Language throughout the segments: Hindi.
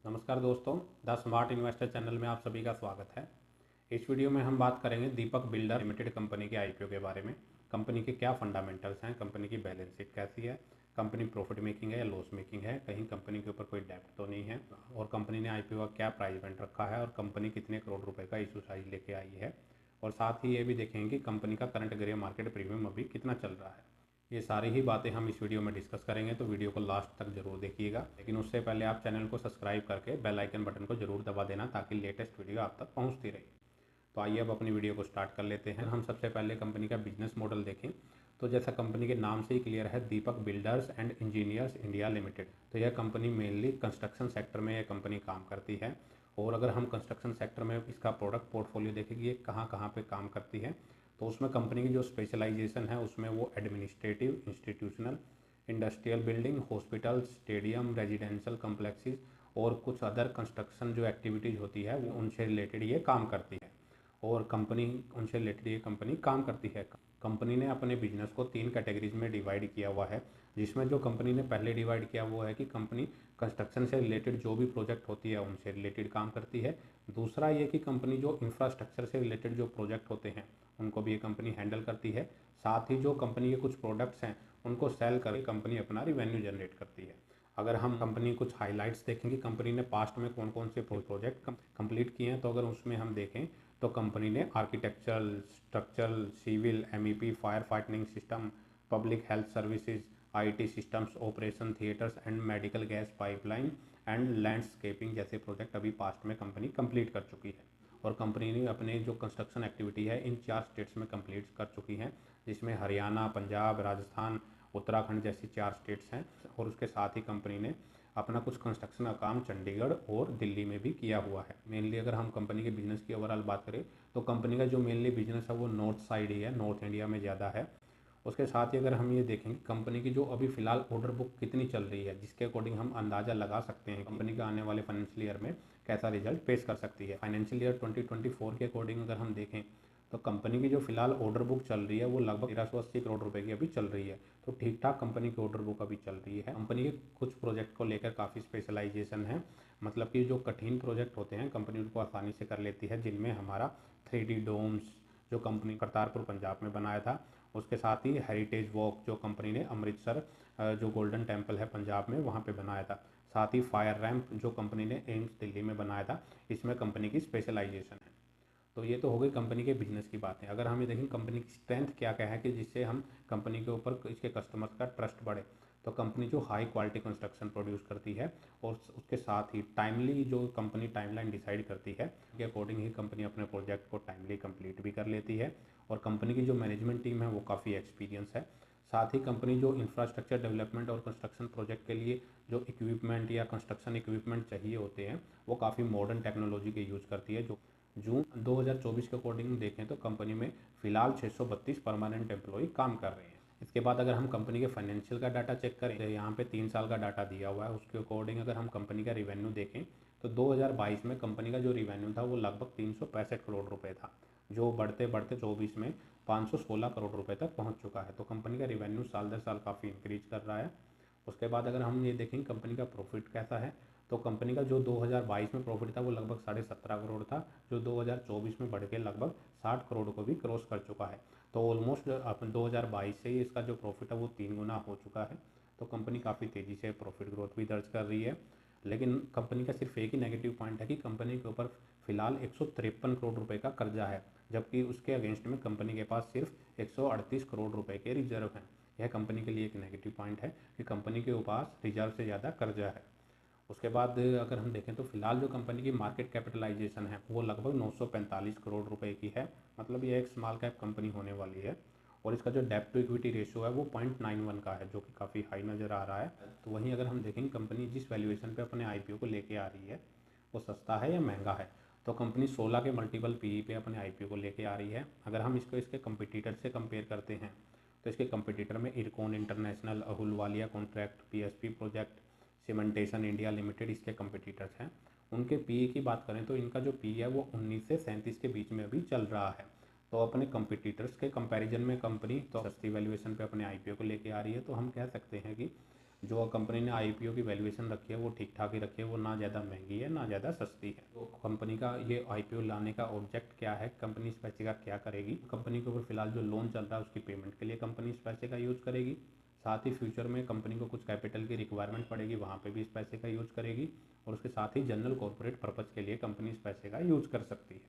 नमस्कार दोस्तों, द स्मार्ट इन्वेस्टर चैनल में आप सभी का स्वागत है। इस वीडियो में हम बात करेंगे दीपक बिल्डर लिमिटेड कंपनी के आईपीओ के बारे में। कंपनी के क्या फंडामेंटल्स हैं, कंपनी की बैलेंस शीट कैसी है, कंपनी प्रॉफिट मेकिंग है या लॉस मेकिंग है, कहीं कंपनी के ऊपर कोई डेब्ट तो नहीं है, और कंपनी ने आईपीओ का क्या प्राइस बैंड रखा है, और कंपनी कितने करोड़ रुपए का इशू साइज लेके आई है, और साथ ही ये भी देखेंगे कि कंपनी का करंट ग्रे मार्केट प्रीमियम अभी कितना चल रहा है। ये सारी ही बातें हम इस वीडियो में डिस्कस करेंगे, तो वीडियो को लास्ट तक जरूर देखिएगा। लेकिन उससे पहले आप चैनल को सब्सक्राइब करके बेल आइकन बटन को जरूर दबा देना, ताकि लेटेस्ट वीडियो आप तक पहुंचती रहे। तो आइए अब अपनी वीडियो को स्टार्ट कर लेते हैं। हम सबसे पहले कंपनी का बिजनेस मॉडल देखें तो जैसा कंपनी के नाम से ही क्लियर है, Deepak builders and engineers India limited. तो यह कंपनी मेनली कंस्ट्रक्शन सेक्टर में यह कंपनी काम करती है। और अगर हम कंस्ट्रक्शन सेक्टर में इसका प्रोडक्ट पोर्टफोलियो देखें कि ये कहाँ कहाँ पे काम करती है, तो उसमें कंपनी की जो स्पेशलाइजेशन है उसमें वो administrative, institutional, industrial building, hospital, stadium, residential complexes और कुछ अदर कंस्ट्रक्शन जो एक्टिविटीज़ होती है वो उनसे रिलेटेड ये काम करती है। और कंपनी उनसे रिलेटेड ये कंपनी काम करती है। कंपनी ने अपने बिजनेस को 3 कैटेगरीज में डिवाइड किया हुआ है, जिसमें जो कंपनी ने पहले डिवाइड किया वो है कि कंपनी कंस्ट्रक्शन से रिलेटेड जो भी प्रोजेक्ट होती है उनसे रिलेटेड काम करती है। दूसरा ये कि कंपनी जो इंफ्रास्ट्रक्चर से रिलेटेड जो प्रोजेक्ट होते हैं उनको भी ये कंपनी हैंडल करती है। साथ ही जो कंपनी के कुछ प्रोडक्ट्स हैं उनको सेल करके कंपनी अपना रिवेन्यू जनरेट करती है। अगर हम कंपनी कुछ हाइलाइट्स देखेंगे कंपनी ने पास्ट में कौन कौन से प्रोजेक्ट कंप्लीट किए हैं, तो अगर उसमें हम देखें तो कंपनी ने architectural, structural, civil, MEP, fire fighting system, public health services, IT systems, operation theatres and medical gas pipeline and landscaping जैसे प्रोजेक्ट अभी पास्ट में कंपनी कंप्लीट कर चुकी है। और कंपनी ने अपने जो कंस्ट्रक्शन एक्टिविटी है इन 4 स्टेट्स में कंप्लीट कर चुकी हैं, जिसमें हरियाणा, पंजाब, राजस्थान, उत्तराखंड जैसी 4 स्टेट्स हैं। और उसके साथ ही कंपनी ने अपना कुछ कंस्ट्रक्शन का काम चंडीगढ़ और दिल्ली में भी किया हुआ है। मेनली अगर हम कंपनी के बिजनेस की ओवरऑल बात करें तो कंपनी का जो मेनली बिजनेस है वो नॉर्थ साइड ही है, नॉर्थ इंडिया में ज़्यादा है। उसके साथ ही अगर हम ये देखें कंपनी की जो अभी फिलहाल ऑर्डर बुक कितनी चल रही है, जिसके अकॉर्डिंग हम अंदाज़ा लगा सकते हैं कंपनी का आने वाले फाइनेंशियल ईयर में कैसा रिजल्ट पेश कर सकती है। फाइनेंशियल ईयर 2024 के अकॉर्डिंग अगर हम देखें तो कंपनी की जो फिलहाल ऑर्डर बुक चल रही है वो लगभग 1380 करोड़ रुपए की अभी चल रही है। तो ठीक ठाक कंपनी की ऑर्डर बुक अभी चल रही है। कंपनी के कुछ प्रोजेक्ट को लेकर काफ़ी स्पेशलाइजेशन है, मतलब कि जो कठिन प्रोजेक्ट होते हैं कंपनी उनको आसानी से कर लेती है, जिनमें हमारा 3D डोम्स जो कंपनी करतारपुर पंजाब में बनाया था, उसके साथ ही हेरिटेज वॉक जो कंपनी ने अमृतसर जो गोल्डन टेम्पल है पंजाब में वहाँ पे बनाया था, साथ ही फायर रैम्प जो कंपनी ने एम्स दिल्ली में बनाया था, इसमें कंपनी की स्पेशलाइजेशन है। तो ये तो हो गई कंपनी के बिजनेस की बातें। अगर हम ये देखें कंपनी की स्ट्रेंथ क्या क्या है कि जिससे हम कंपनी के ऊपर इसके कस्टमर्स का ट्रस्ट बढ़े, तो कंपनी जो हाई क्वालिटी कंस्ट्रक्शन प्रोड्यूस करती है और उसके साथ ही टाइमली जो कंपनी टाइमलाइन डिसाइड करती है के अकॉर्डिंग ही कंपनी अपने प्रोजेक्ट को टाइमली कंप्लीट भी कर लेती है। और कंपनी की जो मैनेजमेंट टीम है वो काफ़ी एक्सपीरियंस है। साथ ही कंपनी जो इंफ्रास्ट्रक्चर डेवलपमेंट और कंस्ट्रक्शन प्रोजेक्ट के लिए जो इक्विपमेंट या कंस्ट्रक्शन इक्विपमेंट चाहिए होते हैं वो काफ़ी मॉडर्न टेक्नोलॉजी के यूज़ करती है। जो जून 2024 के अकॉर्डिंग देखें तो कंपनी में फिलहाल 632 परमानेंट एम्प्लॉय काम कर रहे हैं। इसके बाद अगर हम कंपनी के फाइनेंशियल का डाटा चेक करें तो यहाँ पे 3 साल का डाटा दिया हुआ है। उसके अकॉर्डिंग अगर हम कंपनी का रिवेन्यू देखें तो 2022 में कंपनी का जो रिवेन्यू था वो लगभग 365 करोड़ रुपए था, जो बढ़ते बढ़ते 24 में 516 करोड़ रुपए तक पहुँच चुका है। तो कंपनी का रिवेन्यू साल दर साल काफ़ी इंक्रीज कर रहा है। उसके बाद अगर हम ये देखें कंपनी का प्रॉफिट कैसा है, तो कंपनी का जो 2022 में प्रॉफिट था वो लगभग 17.5 करोड़ था, जो 2024 में बढ़ के लगभग 60 करोड़ को भी क्रॉस कर चुका है। तो ऑलमोस्ट अपन 2022 से ही इसका जो प्रॉफिट है वो 3 गुना हो चुका है। तो कंपनी काफ़ी तेज़ी से प्रॉफिट ग्रोथ भी दर्ज कर रही है। लेकिन कंपनी का सिर्फ एक ही नेगेटिव पॉइंट है कि कंपनी के ऊपर फिलहाल 153 करोड़ रुपए का कर्जा है, जबकि उसके अगेंस्ट में कंपनी के पास सिर्फ 138 करोड़ रुपए के रिजर्व हैं। यह कंपनी के लिए एक नेगेटिव पॉइंट है कि कंपनी के पास रिजर्व से ज़्यादा कर्जा है। उसके बाद अगर हम देखें तो फिलहाल जो कंपनी की मार्केट कैपिटलाइजेशन है वो लगभग 945 करोड़ रुपए की है, मतलब ये एक स्मॉल कैप कंपनी होने वाली है। और इसका जो डेब्ट टू इक्विटी रेशियो है वो 0.91 का है, जो कि काफ़ी हाई नज़र आ रहा है। तो वहीं अगर हम देखेंगे कंपनी जिस वैल्यूएशन पे अपने आईपीओ को लेके आ रही है वो सस्ता है या महंगा है, तो कंपनी 16 के मल्टीपल पीई पे अपने आईपीओ को लेके आ रही है। अगर हम इसको इसके कंपिटिटर से कंपेयर करते हैं तो इसके कंपिटिटर में Ircon international, Ahluwalia contract, PSP project, cementation India limited इसके कंपिटिटर्स हैं। उनके पीई की बात करें तो इनका जो पीई है वो 19 से 37 के बीच में अभी चल रहा है। तो अपने कंपिटिटर्स के कंपैरिजन में कंपनी तो सस्ती वैल्यूएशन पे अपने आईपीओ को लेके आ रही है। तो हम कह सकते हैं कि जो कंपनी ने आईपीओ की वैल्यूएशन रखी है वो ठीक ठाक ही रखी है, वो ना ज़्यादा महंगी है ना ज़्यादा सस्ती है। तो कंपनी का ये आईपीओ लाने का ऑब्जेक्ट क्या है, कंपनी इस पैसे का क्या करेगी। कंपनी के ऊपर फिलहाल जो लोन चल रहा है उसकी पेमेंट के लिए कंपनी इस पैसे का यूज़ करेगी। साथ ही फ्यूचर में कंपनी को कुछ कैपिटल की रिक्वायरमेंट पड़ेगी, वहाँ पे भी इस पैसे का यूज़ करेगी। और उसके साथ ही जनरल कॉर्पोरेट पर्पज़ के लिए कंपनी इस पैसे का यूज़ कर सकती है।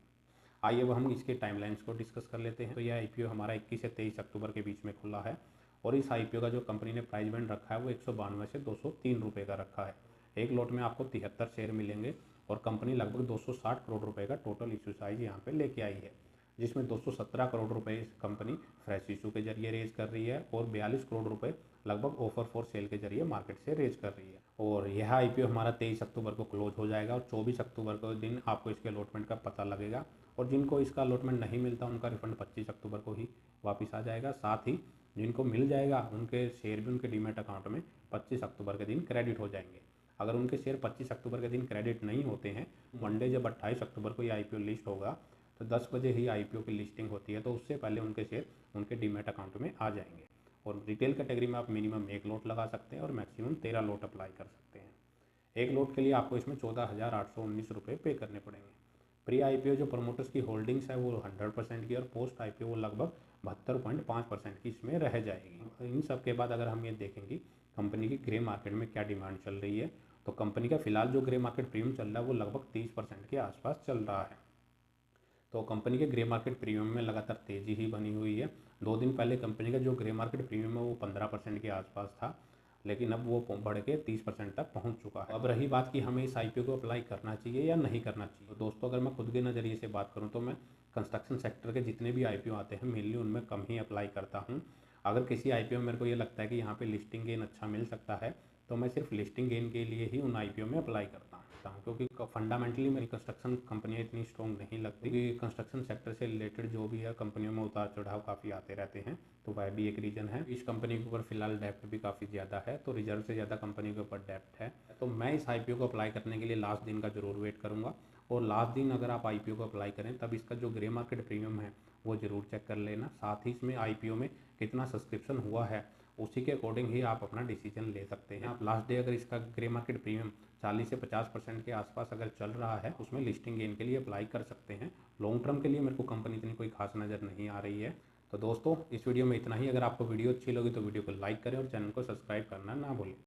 आइए अब हम इसके टाइमलाइंस को डिस्कस कर लेते हैं। तो यह आईपीओ हमारा 21 से 23 अक्टूबर के बीच में खुला है और इस आईपीओ का जो कंपनी ने प्राइस बैंड रखा है वो 192 से 203 रुपये का रखा है। एक लॉट में आपको 73 शेयर मिलेंगे और कंपनी लगभग 260 करोड़ रुपए का टोटल इशू साइज यहाँ पे लेके आई है, जिसमें 217 करोड़ रुपए इस कंपनी फ्रेश इशू के जरिए रेज कर रही है और 42 करोड़ रुपए लगभग ऑफर फॉर सेल के जरिए मार्केट से रेज कर रही है। और यह आईपीओ हमारा 23 अक्टूबर को क्लोज हो जाएगा और 24 अक्टूबर को दिन आपको इसके अलॉटमेंट का पता लगेगा और जिनको इसका अलॉटमेंट नहीं मिलता उनका रिफंड 25 अक्टूबर को ही वापस आ जाएगा। साथ ही जिनको मिल जाएगा उनके शेयर भी उनके डीमैट अकाउंट में 25 अक्टूबर के दिन क्रेडिट हो जाएंगे। अगर उनके शेयर 25 अक्टूबर के दिन क्रेडिट नहीं होते हैं, मंडे जब 28 अक्टूबर को ये आईपीओ लिस्ट होगा तो 10 बजे ही आईपीओ की लिस्टिंग होती है, तो उससे पहले उनके शेयर उनके डीमैट अकाउंट में आ जाएंगे। और रिटेल कैटेगरी में आप मिनिमम 1 लॉट लगा सकते हैं और मैक्सिमम 13 लॉट अप्लाई कर सकते हैं। एक लॉट के लिए आपको इसमें 14,819 रुपये पे करने पड़ेंगे। प्री आईपीओ जो प्रमोटर्स की होल्डिंग्स है वो 100% की और पोस्ट आईपीओ वो लगभग 72.5% की इसमें रह जाएगी। इन सब के बाद अगर हम ये देखेंगे कंपनी की ग्रे मार्केट में क्या डिमांड चल रही है, तो कंपनी का फिलहाल जो ग्रे मार्केट प्रीमियम चल रहा है वो लगभग 30% के आसपास चल रहा है। तो कंपनी के ग्रे मार्केट प्रीमियम में लगातार तेज़ी ही बनी हुई है। 2 दिन पहले कंपनी का जो ग्रे मार्केट प्रीमियम है वो 15% के आसपास था, लेकिन अब वो बढ़ के 30% तक पहुंच चुका है। अब रही बात कि हमें इस आईपीओ को अप्लाई करना चाहिए या नहीं करना चाहिए। तो दोस्तों अगर मैं खुद के नज़रिए से बात करूं तो मैं कंस्ट्रक्शन सेक्टर के जितने भी आईपीओ आते हैं मेनली उनमें कम ही अप्लाई करता हूं। अगर किसी आईपीओ में मेरे को ये लगता है कि यहाँ पे लिस्टिंग गेन अच्छा मिल सकता है तो मैं सिर्फ लिस्टिंग गेन के लिए ही उन आईपीओ में अप्लाई करता हूँ, क्योंकि फंडामेंटली मेरी कंस्ट्रक्शन कंपनियाँ इतनी स्ट्रॉन्ग नहीं लगती। क्योंकि कंस्ट्रक्शन सेक्टर से रिलेटेड जो भी है कंपनियों में उतार चढ़ाव काफ़ी आते रहते हैं, तो वह भी एक रीज़न है। इस कंपनी के ऊपर फिलहाल डेप्ट भी काफ़ी ज़्यादा है, तो रिजर्व से ज़्यादा कंपनी के ऊपर डेप्ट है। तो मैं इस आईपीओ को अप्लाई करने के लिए लास्ट दिन का जरूर वेट करूँगा और लास्ट दिन अगर आप आईपीओ को अप्लाई करें तब इसका जो ग्रे मार्केट प्रीमियम है वो ज़रूर चेक कर लेना। साथ ही इसमें आईपीओ में कितना सब्सक्रिप्शन हुआ है उसी के अकॉर्डिंग ही आप अपना डिसीजन ले सकते हैं। आप लास्ट डे अगर इसका ग्रे मार्केट प्रीमियम 40 से 50% के आसपास अगर चल रहा है उसमें लिस्टिंग गेन के लिए अप्लाई कर सकते हैं। लॉन्ग टर्म के लिए मेरे को कंपनी इतनी कोई खास नज़र नहीं आ रही है। तो दोस्तों इस वीडियो में इतना ही। अगर आपको वीडियो अच्छी लगी तो वीडियो को लाइक करें और चैनल को सब्सक्राइब करना ना भूलें।